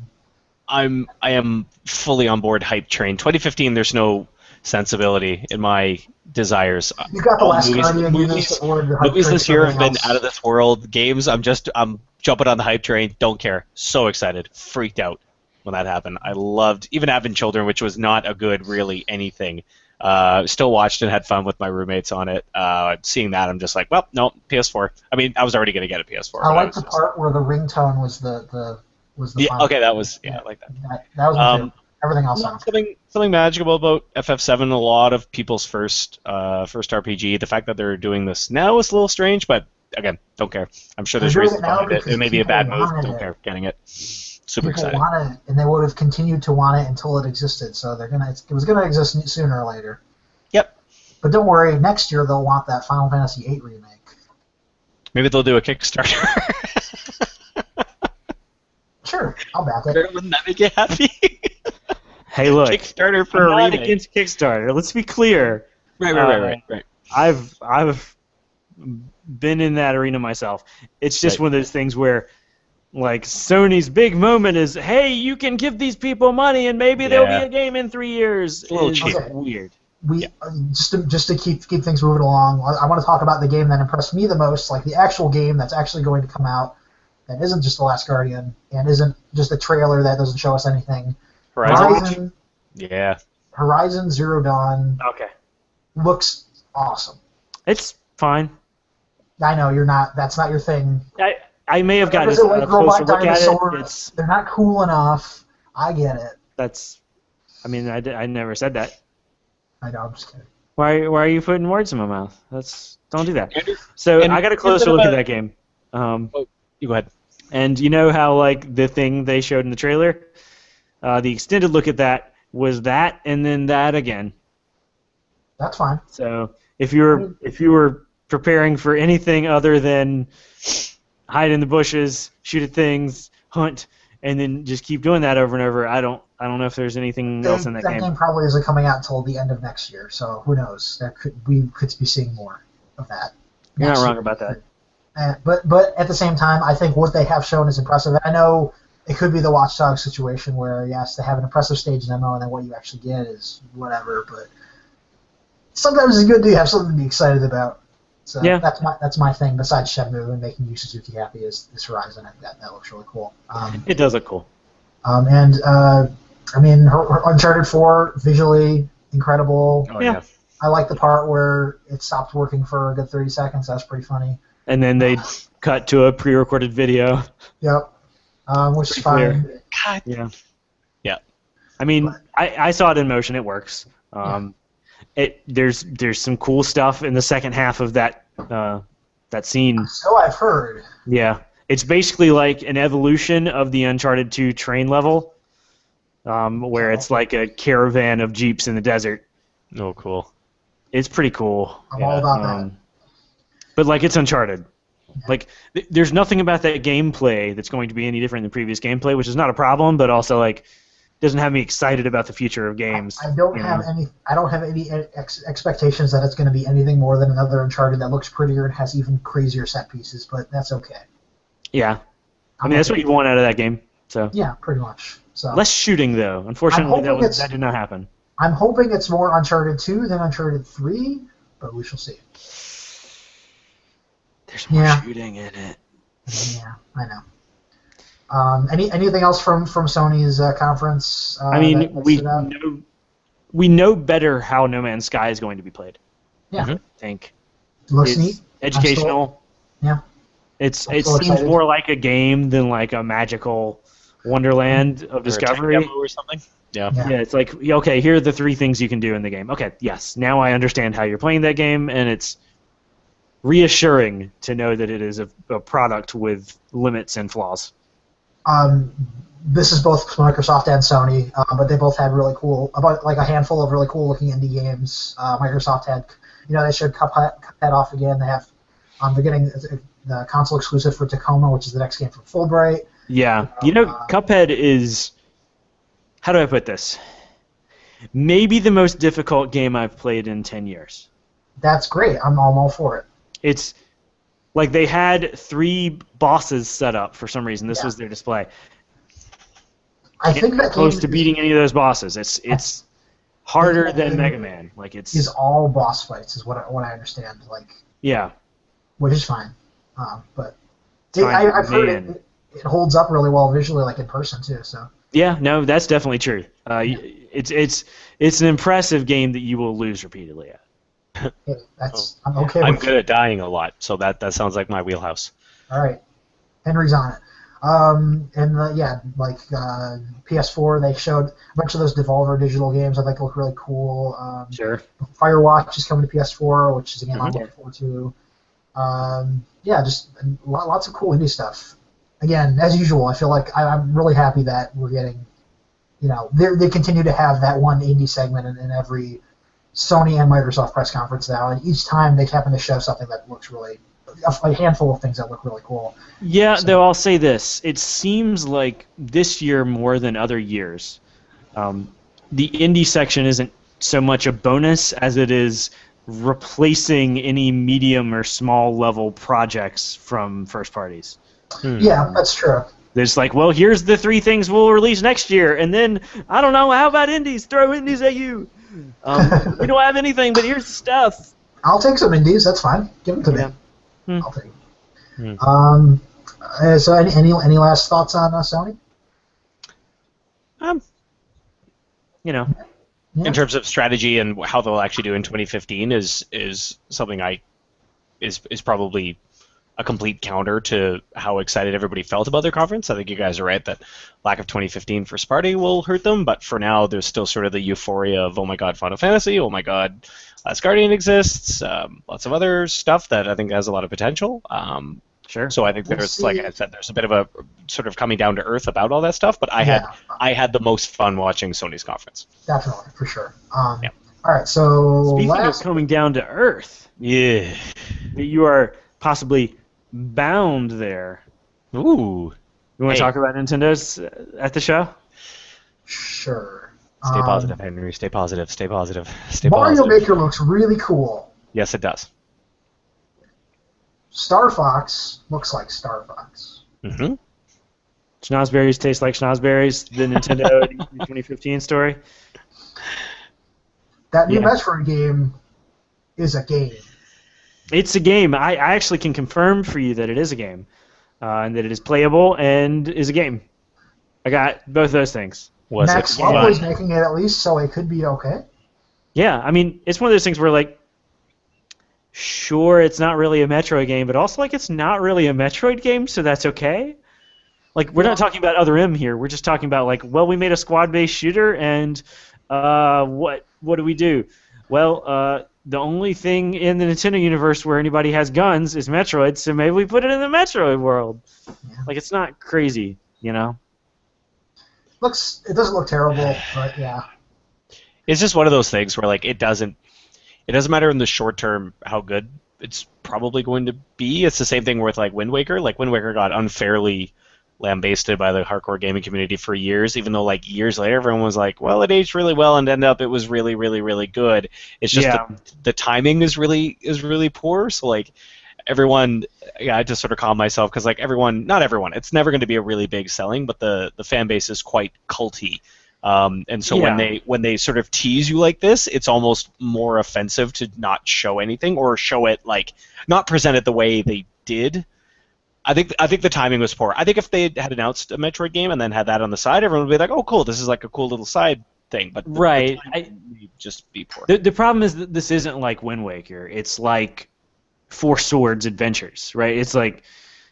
I am fully on board hype train. 2015. There's no sensibility in my desires. You got the All last movies- Guardian. movies- Movies Movies this year have been out of this world. Games, I'm jumping on the hype train. Don't care. So excited. Freaked out when that happened. I loved even Advent Children, which was not a good really anything. Still watched and had fun with my roommates on it. Seeing that, I'm just like, well, no, PS4. I mean, I was already going to get a PS4. I but liked was the part where the ringtone was the Yeah, final. okay, that was I like that. That was my favorite. Everything else sounds Something magical about FF7. A lot of people's first RPG. The fact that they're doing this now is a little strange, but again, don't care. I'm sure there's They're doing reasons it now behind it. because It may be a bad people move. wanted Don't it. care. Getting it. Super People excited. want it, and they would have continued to want it until it existed. So it was gonna exist sooner or later. Yep. But don't worry, next year they'll want that Final Fantasy VIII remake. Maybe they'll do a Kickstarter. Sure, I'll back it. Wouldn't that make you happy? Hey, look. Kickstarter for I'm a not remake. against Kickstarter. Let's be clear. Right. I've been in that arena myself. It's just Right. one of those things where, like, Sony's big moment is, hey, you can give these people money and maybe there'll Yeah. be a game in 3 years. It's a little It's cheap. weird. Just to keep things moving along. I want to talk about the game that impressed me the most, like the actual game that's actually going to come out. That isn't just The Last Guardian and isn't just a trailer that doesn't show us anything. Horizon. Yeah. Horizon Zero Dawn Okay. looks awesome. It's fine. I know that's not your thing. I may have gotten Is it a like closer robot look at it. dinosaurs? They're not cool enough. I get it. I mean, I never said that. I know, I'm just kidding. Why are you putting words in my mouth? Don't do that. Andrew, So and I got a closer look at that game. you go ahead. And you know how, like, the thing they showed in the trailer, the extended look at that was that and then that again. That's fine. So if you were preparing for anything other than hide in the bushes, shoot at things, hunt, and then just keep doing that over and over, I don't know if there's anything else in that game. That game probably isn't coming out until the end of next year, so who knows? We could be seeing more of that. You're not next wrong year. about that. But at the same time, I think what they have shown is impressive. I know it could be the Watch Dogs situation where, yes, they have an impressive stage demo, and then what you actually get is whatever. But sometimes it's good to have something to be excited about. So Yeah. that's my thing. Besides Shenmue and making Yu Suzuki happy is Horizon. That looks really cool. It does look cool. I mean, Uncharted 4 visually incredible. Oh, Yeah. I like the part where it stopped working for a good 30 seconds. That's pretty funny. And then they cut to a pre-recorded video. Yep. Which is Pretty fine. clear. God. Yeah. Yeah. I mean, I saw it in motion. It works. There's some cool stuff in the second half of that scene. So I've heard. Yeah, it's basically like an evolution of the Uncharted 2 train level, where it's like a caravan of jeeps in the desert. Oh, cool. It's pretty cool. I'm all about that. But like, it's Uncharted. Like, there's nothing about that gameplay that's going to be any different than previous gameplay, which is not a problem. But also, like, doesn't have me excited about the future of games. I don't have any expectations that it's going to be anything more than another Uncharted that looks prettier and has even crazier set pieces, but that's okay. Yeah, I mean that's what you want out of that game. So yeah, pretty much. So less shooting though. Unfortunately, that did not happen. I'm hoping it's more Uncharted 2 than Uncharted 3, but we shall see. There's more shooting in it. Yeah, I know. Anything else from Sony's conference? I mean, we know better how No Man's Sky is going to be played. Yeah, I think looks it's neat. Educational. It seems excited. more like a game than like a magical wonderland of discovery. Or a tech demo or something. Yeah. Yeah, it's like, okay, here are the 3 things you can do in the game. Okay, yes, now I understand how you're playing that game, and it's reassuring to know that it is a product with limits and flaws. This is both Microsoft and Sony, but they both had really cool, about like a handful of really cool looking indie games. Microsoft had, they showed Cuphead off again. They have, they're getting the console exclusive for Tacoma, which is the next game from Fulbright. Yeah, Cuphead is, how do I put this? Maybe the most difficult game I've played in 10 years. That's great. I'm all for it. It's like they had 3 bosses set up for some reason. This was their display. I think that close to beating any of those bosses. It's harder than Mega Man. Like it's all boss fights is what I understand. Like which is fine. But I've heard it holds up really well visually, like in person too. So yeah, no, that's definitely true. It's an impressive game that you will lose repeatedly at. I'm okay with I'm good at dying a lot, so that sounds like my wheelhouse. All right. Henry's on it. PS4, they showed a bunch of those Devolver digital games I think look really cool. Sure. Firewatch is coming to PS4, which is a game I'm looking forward to. Just lots of cool indie stuff. Again, as usual, I feel like I'm really happy that we're getting, they continue to have that one indie segment in every Sony and Microsoft press conference now, and each time they happen to show something that looks really, a handful of things that look really cool. Yeah, though I'll say this. It seems like this year more than other years, the indie section isn't so much a bonus as it is replacing any medium or small level projects from first parties. Yeah, that's true. There's like, well, here's the 3 things we'll release next year, and then, I don't know, how about indies? Throw indies at you. We don't have anything, but here's the stuff. I'll take some indies. That's fine. Give them to me. I'll take them. So, any last thoughts on Sony? In terms of strategy and how they'll actually do in 2015 is something is probably a complete counter to how excited everybody felt about their conference. I think you guys are right that lack of 2015 first party will hurt them, but for now there's still sort of the euphoria of, oh my god, Final Fantasy, oh my god, Last Guardian exists, lots of other stuff that I think has a lot of potential. Sure. So I think there's, like I said, there's a bit of a sort of coming down to earth about all that stuff, but I had the most fun watching Sony's conference. Definitely, for sure. All right, so speaking of coming down to earth, you are possibly bound there. Ooh. You want to talk about Nintendo's at the show? Sure. Stay positive, Henry. Stay positive. Stay positive. Stay Mario positive. Maker looks really cool. Yes, it does. Star Fox looks like Star Fox. Mm-hmm. Schnozberries taste like Schnozberries. The Nintendo 2015 story. That new Metroid game is a game. It's a game. I actually can confirm for you that it is a game, and that it is playable and is a game. I got both those things. Max Lovely's making it at least, so it could be okay. Yeah, I mean, it's one of those things where, like, sure, it's not really a Metroid game, but also, like, it's not really a Metroid game, so that's okay. Like, we're not talking about Other M here. We're just talking about, like, well, we made a squad-based shooter, and what do we do? Well, the only thing in the Nintendo universe where anybody has guns is Metroid, so maybe we put it in the Metroid world. Yeah. Like, it's not crazy, you know? It doesn't look terrible, but yeah. It's just one of those things where, like, it doesn't matter in the short term how good it's probably going to be. It's the same thing with, like, Wind Waker. Like, Wind Waker got unfairly, lambasted by the hardcore gaming community for years, even though like years later everyone was like, well, it aged really well and ended up it was really, really, really good. It's just the timing is really poor. So like everyone, I had to sort of calm myself because like not everyone, it's never going to be a really big selling, but the fan base is quite culty. And so when they sort of tease you like this, it's almost more offensive to not show anything or show it like not present it the way they did. I think the timing was poor. I think if they had announced a Metroid game and then had that on the side, everyone would be like, "Oh, cool! This is like a cool little side thing." But right, just be poor. The problem is that this isn't like Wind Waker. It's like Four Swords Adventures, right? It's like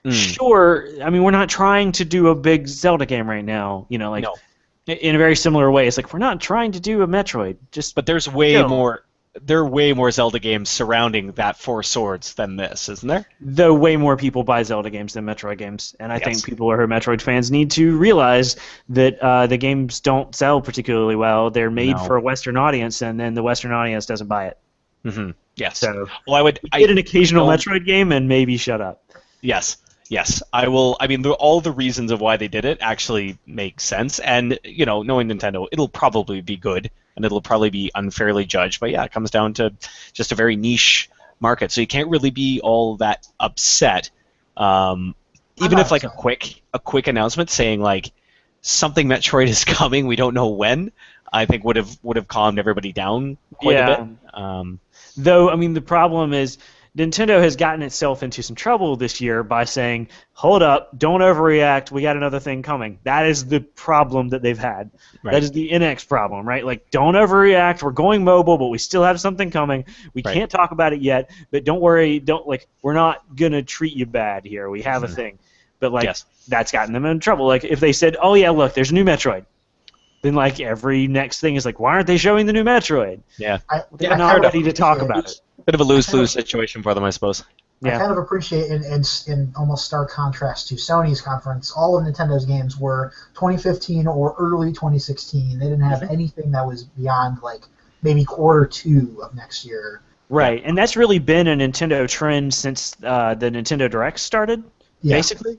sure. I mean, we're not trying to do a big Zelda game right now. You know, like in a very similar way. It's like we're not trying to do a Metroid. But there's way more. There are way more Zelda games surrounding that Four Swords than this, isn't there? Though way more people buy Zelda games than Metroid games, and I think people who are Metroid fans need to realize that the games don't sell particularly well. They're made for a Western audience, and then the Western audience doesn't buy it. Mm-hmm. Yes. So, well, I get an occasional Metroid game, and maybe shut up. Yes. Yes, I will. I mean, all the reasons of why they did it actually make sense, and you know, knowing Nintendo, it'll probably be good, and it'll probably be unfairly judged. But yeah, it comes down to just a very niche market, so you can't really be all that upset. Even if like a quick announcement saying like something Metroid is coming, we don't know when, I think would have calmed everybody down quite a bit. Though, I mean, the problem is Nintendo has gotten itself into some trouble this year by saying, hold up, don't overreact, we got another thing coming. That is the problem that they've had. Right. That is the NX problem, right? Like, don't overreact, we're going mobile, but we still have something coming. We can't talk about it yet, but don't worry, we're not going to treat you bad here. We have a thing. But, like, that's gotten them in trouble. Like, if they said, oh, yeah, look, there's a new Metroid, then, like, every next thing is like, why aren't they showing the new Metroid? Yeah. They're not ready to talk about it. Bit of a lose-lose situation for them, I suppose. I kind of appreciate, in almost stark contrast to Sony's conference, all of Nintendo's games were 2015 or early 2016. They didn't have anything that was beyond, like, maybe Q2 of next year. Right, and that's really been a Nintendo trend since the Nintendo Direct started, basically.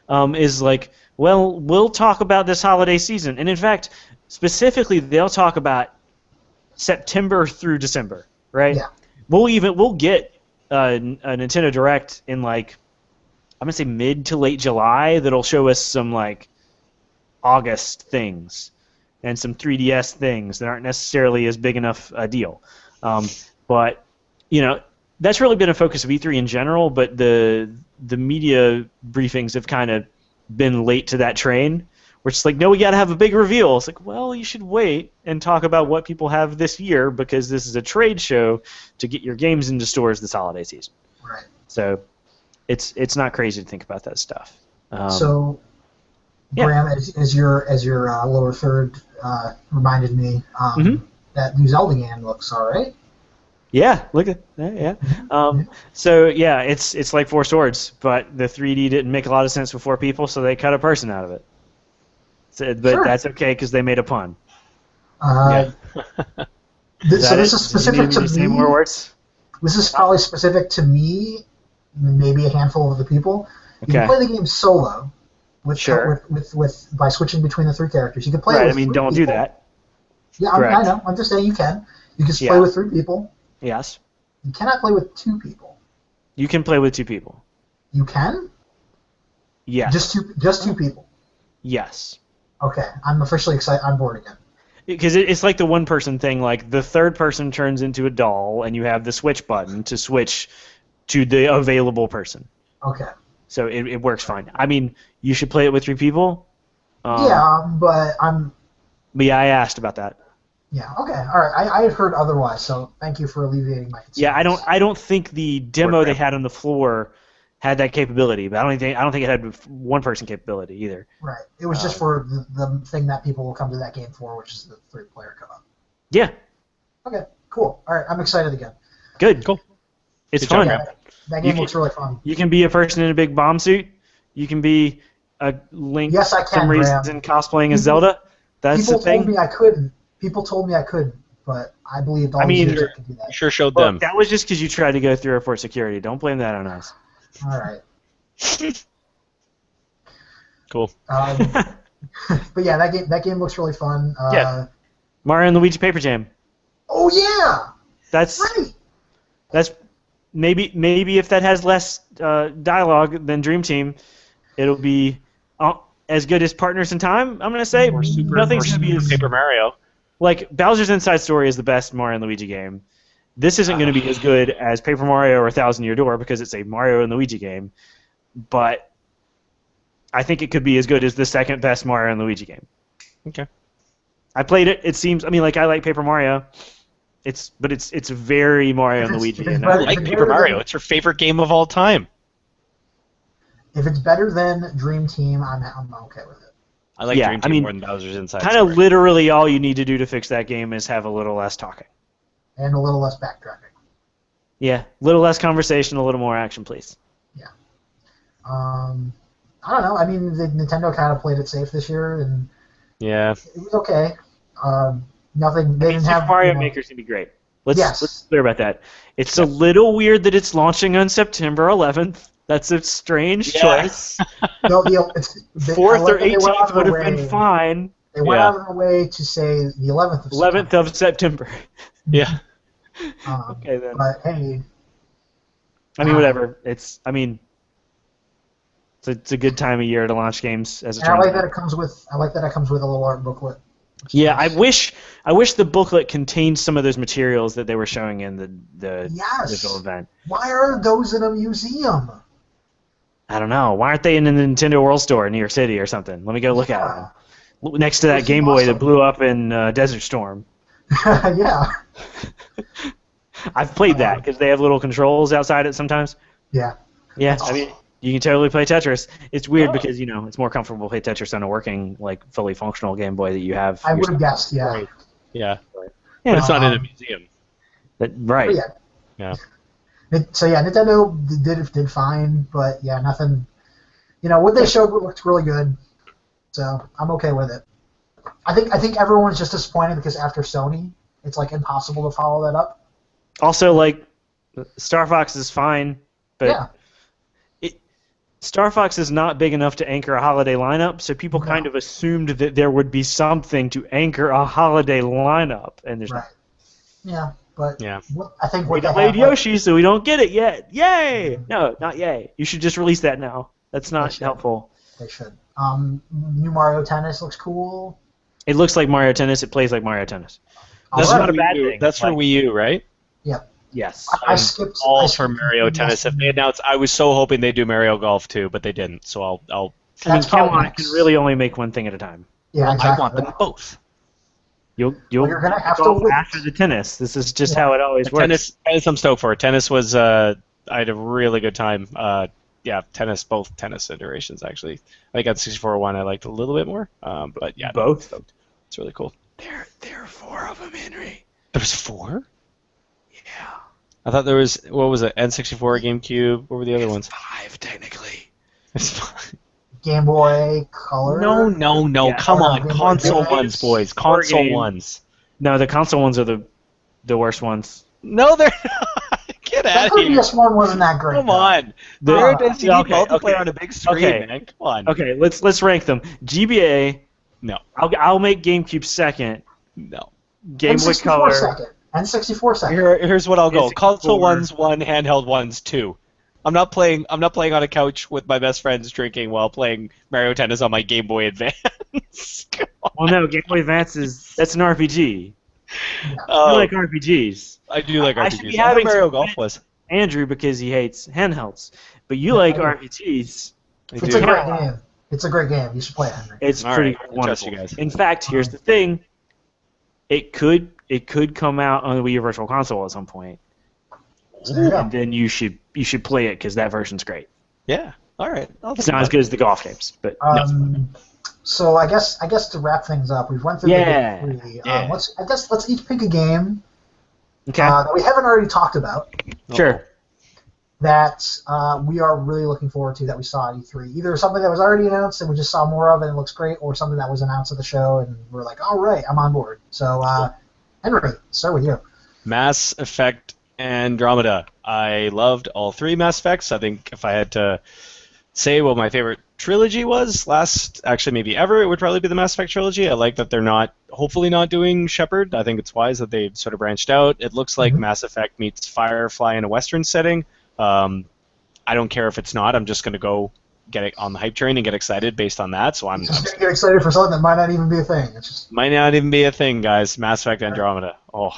Is like, well, we'll talk about this holiday season. And in fact, specifically, they'll talk about September through December, right? Yeah. We'll get a Nintendo Direct in like I'm gonna say mid to late July that'll show us some like August things and some 3DS things that aren't necessarily as big enough a deal. But you know that's really been a focus of E3 in general. But the media briefings have kind of been late to that train. We're just like, no, we got to have a big reveal. It's like, well, you should wait and talk about what people have this year because this is a trade show to get your games into stores this holiday season. Right. So it's not crazy to think about that stuff. Bram, as your lower third reminded me, that new Zelda game looks all right. Yeah, look at that. Yeah. So yeah, it's like Four Swords, but the 3D didn't make a lot of sense with 4 people, so they cut a person out of it. So, but that's okay because they made a pun. So this is specific to me. Say more words? This is probably specific to me, maybe a handful of the people. You can play the game solo, by switching between the 3 characters. You can play. Right. I mean, don't do that. Yeah, I know. I'm just saying you can. You can play with 3 people. Yes. You cannot play with 2 people. You can play with 2 people. You can? Yes. Just 2 people. Yes. Okay, I'm officially excited. I'm bored again. Because it's like the one-person thing. Like the third person turns into a doll, and you have the switch button to switch to the available person. Okay. So it works fine. I mean, you should play it with 3 people. But I'm. But yeah, I asked about that. Yeah. Okay. All right. I had heard otherwise, so thank you for alleviating my concerns. Yeah, I don't think the demo they had on the floor had that capability, but I don't think it had 1-person capability either. Right. It was just for the thing that people will come to that game for, which is the 3-player co-op. Yeah. Okay. Cool. All right. I'm excited again. Good. Cool. It's fun. That game looks really fun. You can be a person in a big bomb suit. You can be a Link. Yes, I can. For some reasons in cosplaying as Zelda. That's the thing. People told me I couldn't, but I believed all these years I could do that. Sure showed them. That was just because you tried to go through airport security. Don't blame that on us. All right. Cool. But yeah, that game looks really fun. Yeah. Mario and Luigi Paper Jam. Oh yeah, That's right. that's maybe if that has less dialogue than Dream Team, it'll be as good as Partners in Time. I'm gonna say nothing's gonna be as Paper Mario. like Bowser's Inside Story is the best Mario and Luigi game. This isn't going to be as good as Paper Mario or Thousand Year Door because it's a Mario and Luigi game, but I think it could be as good as the second best Mario and Luigi game. Okay. I played it. It seems. I mean, like I like Paper Mario. It's very Mario and Luigi. And I like Paper Mario. It's your favorite game of all time. If it's better than Dream Team, I'm okay with it. I like Dream Team more than Bowser's Inside Kind of Story. literally all you need to do to fix that game is have a little less talking. And a little less backtracking. Yeah, a little less conversation, a little more action, please. Yeah. I don't know. I mean, Nintendo kind of played it safe this year, and Yeah. it was okay. Nothing. They didn't have Mario Maker's gonna be great. Let's Yes. be clear about that. It's a little weird that it's launching on September 11th. That's a strange choice. No, 4th or 18th would have been fine. They went out of their way to say the 11th of 11th of September. Yeah. Okay then. But hey, I mean, whatever. It's a good time of year to launch games as a and I trend. like that it comes with a little art booklet. Yeah, I wish the booklet contained some of those materials that they were showing in the digital event. Why are those in a museum? I don't know. Why aren't they in the Nintendo World Store in New York City or something? Let me go look at them. Next to that Game Boy that blew up in Desert Storm. Yeah. I've played that because they have little controls outside it sometimes. Yeah. Yeah, I mean, you can totally play Tetris. It's weird because it's more comfortable to play Tetris on a working, like fully functional Game Boy that you have. I would have guessed. Yeah. Right. Yeah. Yeah. But it's not in a museum. Right. But Yeah. So yeah, Nintendo did fine, but yeah, nothing. What they showed looked really good, so I'm okay with it. I think everyone's just disappointed because after Sony, it's like impossible to follow that up. Also, like, Star Fox is fine, but Yeah. Star Fox is not big enough to anchor a holiday lineup, so people kind of assumed that there would be something to anchor a holiday lineup, and there's Right. Yeah, but Yeah. I think We what they delayed have, Yoshi, so we don't get it yet. Yay! No, not yay. You should just release that now. That's not helpful. they should. New Mario Tennis looks cool. It looks like Mario Tennis. It plays like Mario Tennis. That's Alright. not a Wii bad U. thing. That's for Like- Wii U, right? Yeah. Yes. I skipped All I for skipped Mario the Tennis. NES. If they announced, I was so hoping they'd do Mario Golf too, but they didn't. So I'll I mean, That's probably Camelot next. can really only make one thing at a time. Yeah, exactly. I want them both. You're gonna have to go wait. after the tennis. This is just how it always works. Tennis, I'm stoked for. Tennis was, I had a really good time. Both tennis iterations actually. I think on 64 one I liked a little bit more. But yeah, Both? stoked. It's really cool. There are 4 of them, Henry. There was 4? Yeah. I thought there was, what was it? N64, GameCube. What were the other ones? 5 technically. It's fine. Game Boy Color. No. Yeah. Come on, Game Boy console Advance. ones, boys. Four Console games. ones. No, the console ones are the worst ones. No, they're not. Get That out of here. PS1 wasn't that great. Come though. on. The- There it is. You need okay, multiplayer okay. on a big screen, Okay. man. Come on. Okay, let's rank them. GBA. No. I'll make GameCube second. No. Game Boy N64 Color. second. N64 second. Here's what I'll go. N64. Console ones 1, handheld ones 2. I'm not playing on a couch with my best friends drinking while playing Mario Tennis on my Game Boy Advance. Come on. Well, no, Game Boy Advance that's an RPG. Oh, I like RPGs. I do like RPGs. I should be I thought having Mario some Golf was. Andrew because he hates handhelds, but you like RPGs. I It's do. a great game. It's a great game. You should play it, Henry. It's All pretty right, I trust wonderful. you guys. In fact, here's the thing: it could come out on the Wii U Virtual Console at some point, So there you go. and then you should play it because that version's great. Yeah. All right. It's not as good as the golf games, but no. So I guess to wrap things up, we've went through Yeah. the big three. Yeah. Let's each pick a game Okay, that we haven't already talked about sure. that we are really looking forward to that we saw at E3. Either something that was already announced and we just saw more of and it looks great, or something that was announced at the show and we're like, all right, I'm on board. So Henry, start with you. Mass Effect Andromeda. I loved all 3 Mass Effects. I think if I had to say what my favorite trilogy was actually maybe ever, it would probably be the Mass Effect trilogy. I like that they're hopefully not doing Shepard. I think it's wise that they've sort of branched out. It looks like Mass Effect meets Firefly in a Western setting. I don't care if it's not. I'm just going to go get it on the hype train and get excited based on that. So I'm just get excited for something that might not even be a thing. It's just might not even be a thing, guys. Mass Effect Andromeda. Oh,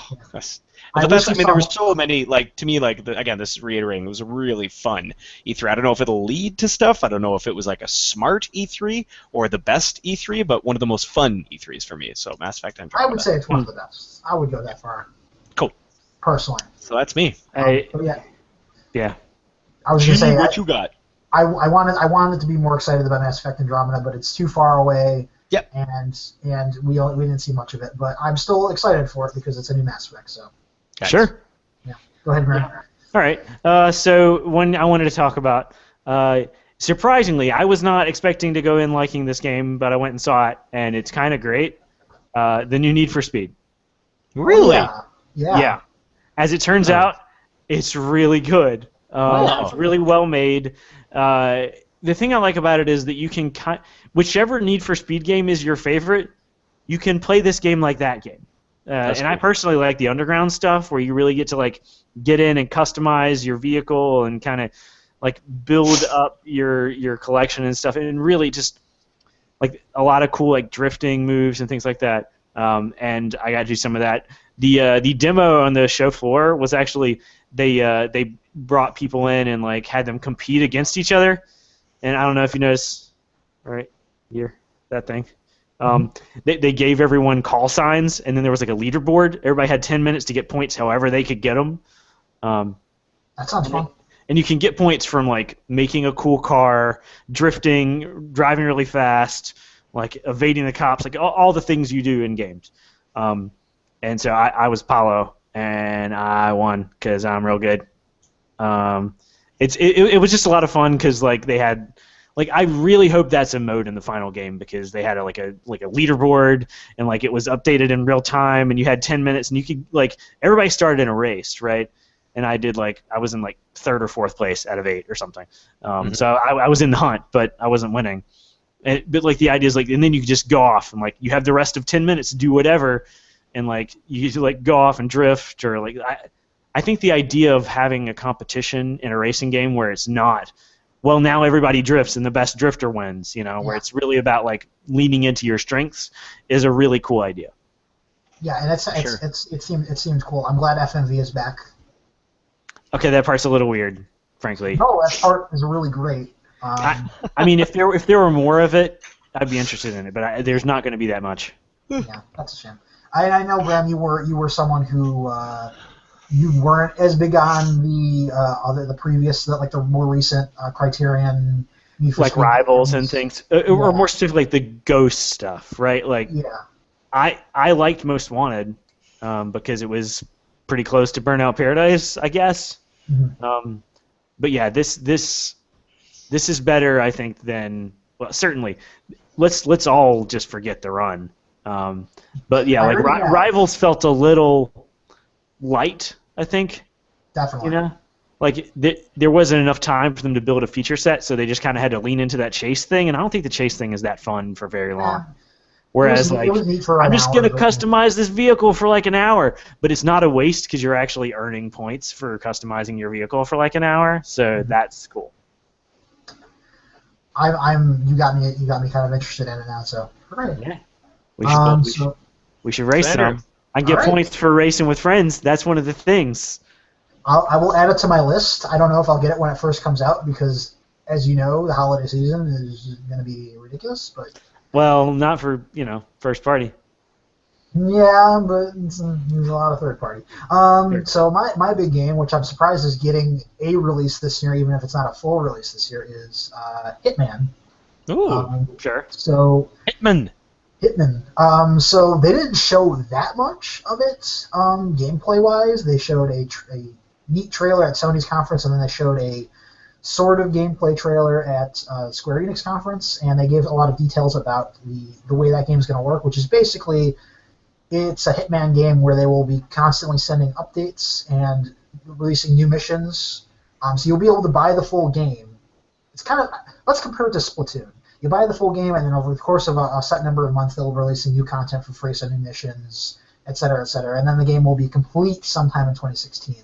there were so many, to me, again, this is reiterating, it was a really fun E3. I don't know if it'll lead to stuff. I don't know if it was like a smart E3 or the best E3, but one of the most fun E3s for me. So Mass Effect Andromeda. I would say it's one of the best. I would go that far. Cool. Personally. So that's me. Yeah. I was going to say, what you got? I wanted to be more excited about Mass Effect Andromeda, but it's too far away. Yep. And we didn't see much of it, but I'm still excited for it because it's a new Mass Effect. So. Gotcha. Sure. Yeah. Go ahead, Graham. All right. So one I wanted to talk about. Surprisingly, I was not expecting to go in liking this game, but I went and saw it, and it's kind of great. The new Need for Speed. Really? Yeah. As it turns out, it's really good. It's really well made. The thing I like about it is that you can whichever Need for Speed game is your favorite, you can play this game like that game. And cool. I personally like the underground stuff where you really get to get in and customize your vehicle and kind of build up your collection and stuff, and really just a lot of cool drifting moves and things like that. And I got to do some of that. The demo on the show floor was actually they brought people in and had them compete against each other. And I don't know if you noticed, right here, that thing. They gave everyone call signs, and then there was a leaderboard. Everybody had 10 minutes to get points however they could get them. That sounds fun. And you can get points from making a cool car, drifting, driving really fast, evading the cops, all the things you do in games. And so I was Paulo, and I won because I'm real good. It was just a lot of fun because they had. I really hope that's a mode in the final game because they had a leaderboard and it was updated in real time and you had 10 minutes and you could everybody started in a race, right? And I did I was in third or fourth place out of 8 or something. So I was in the hunt, but I wasn't winning. But the idea is and then you could just go off and you have the rest of 10 minutes to do whatever, and you go off and drift or I think the idea of having a competition in a racing game where it's not. Well, now everybody drifts, and the best drifter wins. Where it's really about leaning into your strengths is a really cool idea. Yeah, and it seems cool. I'm glad FMV is back. Okay, that part's a little weird, frankly. No, that part is really great. I mean, if there were more of it, I'd be interested in it, but there's not going to be that much. Yeah, that's a shame. I know, Graham, you were someone who. You weren't as big on the previous, the more recent Criterion, Rivals and things, or more specifically the Ghost stuff, right? I liked Most Wanted because it was pretty close to Burnout Paradise, I guess. Mm-hmm. But yeah, this is better, I think, than certainly. Let's all just forget the run. But yeah, Rivals felt a little light, I think. Definitely. There wasn't enough time for them to build a feature set, so they just kind of had to lean into that chase thing, and I don't think the chase thing is that fun for very long. Whereas, I'm just going to customize this vehicle for an hour, but it's not a waste because you're actually earning points for customizing your vehicle for an hour, so that's cool. You got me kind of interested in it now, so great. Yeah. We should race them. I get points for racing with friends. That's one of the things. I will add it to my list. I don't know if I'll get it when it first comes out because, as you know, the holiday season is going to be ridiculous. But well, not for first party. Yeah, but there's a lot of third party. Sure. So my big game, which I'm surprised is getting a release this year, even if it's not a full release this year, is Hitman. Ooh, sure. So Hitman. So they didn't show that much of it gameplay-wise. They showed a neat trailer at Sony's conference, and then they showed a sort of gameplay trailer at Square Enix conference, and they gave a lot of details about the way that game is going to work, which is basically it's a Hitman game where they will be constantly sending updates and releasing new missions. So you'll be able to buy the full game, it's kind of, let's compare it to Splatoon. You buy the full game, and then over the course of a set number of months, they'll release new content for free, some new missions, et cetera, and then the game will be complete sometime in 2016.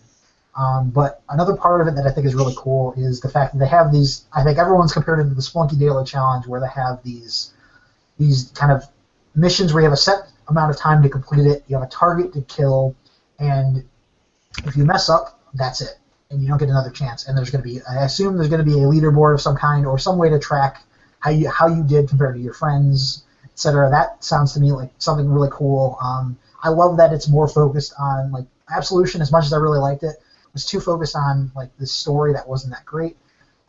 But another part of it that I think is really cool is the fact that they have these. I think everyone's compared it to the Splunky Daily Challenge, where they have these kind of missions where you have a set amount of time to complete it. You have a target to kill, and if you mess up, that's it, and you don't get another chance. And there's going to be, I assume, there's going to be a leaderboard of some kind or some way to track how you did compared to your friends, etc. That sounds to me like something really cool. I love that it's more focused on, like, Absolution. As much as I really liked it, was too focused on, like, the story that wasn't that great.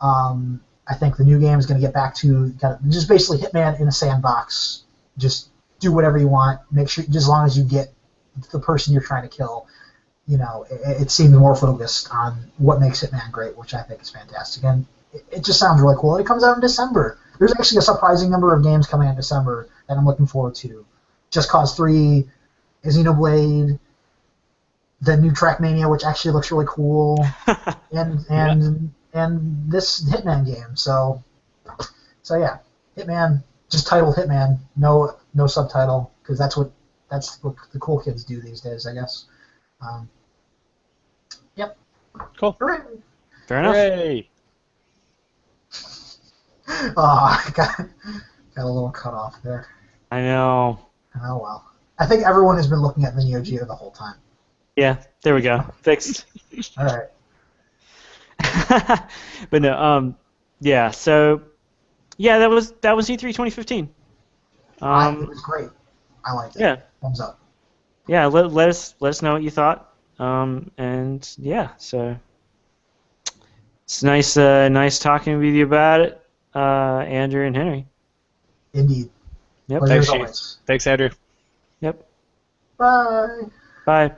I think the new game is going to get back to kind of just basically Hitman in a sandbox. Just do whatever you want. Make sure, just as long as you get the person you're trying to kill. You know, it seems more focused on what makes Hitman great, which I think is fantastic. And it just sounds really cool. And it comes out in December. There's actually a surprising number of games coming out in December that I'm looking forward to. Just Cause 3, Xenoblade, the new Trackmania, which actually looks really cool, and this Hitman game. So yeah, Hitman, just titled Hitman, no subtitle, because that's what the cool kids do these days, I guess. Yep. Cool. Hooray. Fair enough. Hooray! Oh, I got a little cut off there. I know. Oh well. I think everyone has been looking at the Neo Geo the whole time. Yeah, there we go. Fixed. All right. But no, yeah. So, yeah, that was E3 2015. It was great. I liked it. Yeah. Thumbs up. Yeah. Let us know what you thought. And yeah, so it's nice talking with you about it, Andrew and Henry. Indeed. Yep. Pleasure as Thanks, always. Thanks, Andrew. Yep. Bye. Bye.